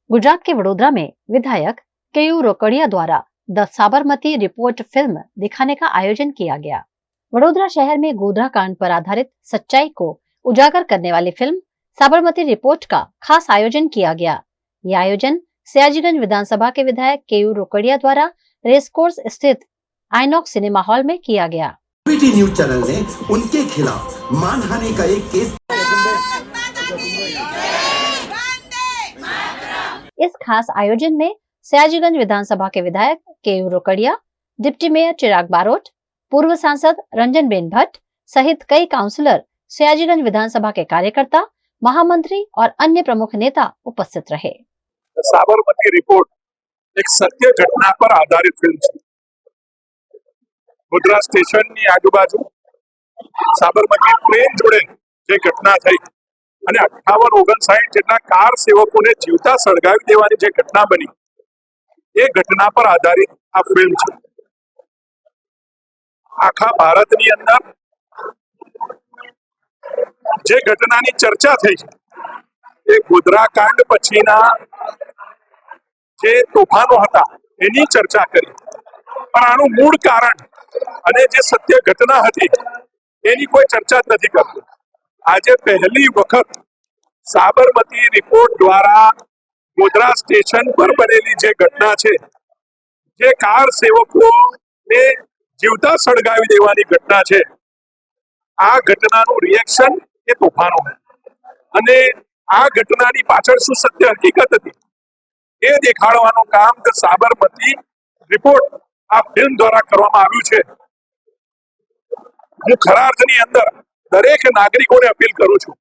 गुजरात के वडोदरा में विधायक केयू रोकड़िया द्वारा द साबरमती रिपोर्ट फिल्म दिखाने का आयोजन किया गया। वडोदरा शहर में गोधरा कांड पर आधारित सच्चाई को उजागर करने वाली फिल्म साबरमती रिपोर्ट का खास आयोजन किया गया। यह आयोजन सयाजीगंज विधानसभा के विधायक केयू रोकड़िया द्वारा रेसकोर्स स्थित आइनॉक्स सिनेमा हॉल में किया गया। न्यूज चैनल ने उनके खिलाफ मानहानि का एक केस। इस खास आयोजन में सयाजीगंज विधानसभा के विधायक केयू रोकड़िया, डिप्टी मेयर चिराग बारोट, पूर्व सांसद रंजनबेन भट्ट सहित कई काउंसलर, सयाजीगंज विधानसभा के कार्यकर्ता, महामंत्री और अन्य प्रमुख नेता उपस्थित रहे। साबरमती रिपोर्ट एक सत्य घटना पर आधारित फिल्म है। गोधरा स्टेशन ની આજુબાજુ સાબરમતી ટ્રેન જોડે જે ઘટના થઈ અને 58-59 જેટલા કાર સેવકોને જીવતા સળગાવી દેવાની જે ઘટના બની, એ ઘટના પર આધારિત આ ફિલ્મ છે। આખા ભારતની અંદર જે ઘટનાની ચર્ચા થઈ છે એ ગોધરા કાંડ પછીના જે તોફાનો હતા એની ચર્ચા કરી, પણ આનું મૂળ કારણ અને જે સત્ય ઘટના હતી એની કોઈ ચર્ચા જ નથી કરતું। આજે પહેલી વખત સાબરમતી રિપોર્ટ દ્વારા ગોધરા સ્ટેશન પર બનેલી જે ઘટના છે, જે કાર સેવકોને જીવતા સળગાવી દેવાની ઘટના છે, આ ઘટનાનું રિએક્શન એ તોફાનો અને આ ઘટનાની પાછળ શું સત્ય હકીકત હતી એ દેખાડવાનું કામ સાબરમતી રિપોર્ટ આ ફિલ્મ દ્વારા કરવામાં આવ્યું છે। હું ખરા અર્થની અંદર દરેક નાગરિકોને અપીલ કરું છું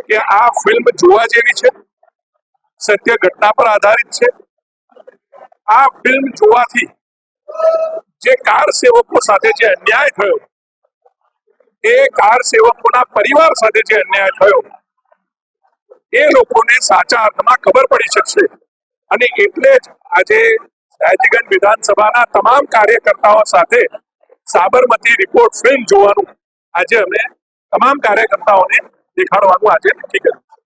કે આ ફિલ્મ જોવા જેવી છે, સત્ય ઘટના પર આધારિત છે। આ ફિલ્મ જોવાથી જે કાર સેવકો સાથે જે અન્યાય થયો, એ કાર સેવકોના પરિવાર સાથે જે અન્યાય થયો, એ લોકોને સાચા અર્થમાં ખબર પડી શકશે। અને એટલે જ આજે સયાજીગંજ વિધાનસભાના તમામ કાર્યકર્તાઓ સાથે સાબરમતી રિપોર્ટ ફિલ્મ જોવાનું આજે અમે તમામ કાર્યકર્તાઓને દેખાડવાનું આજે નક્કી કર્યું।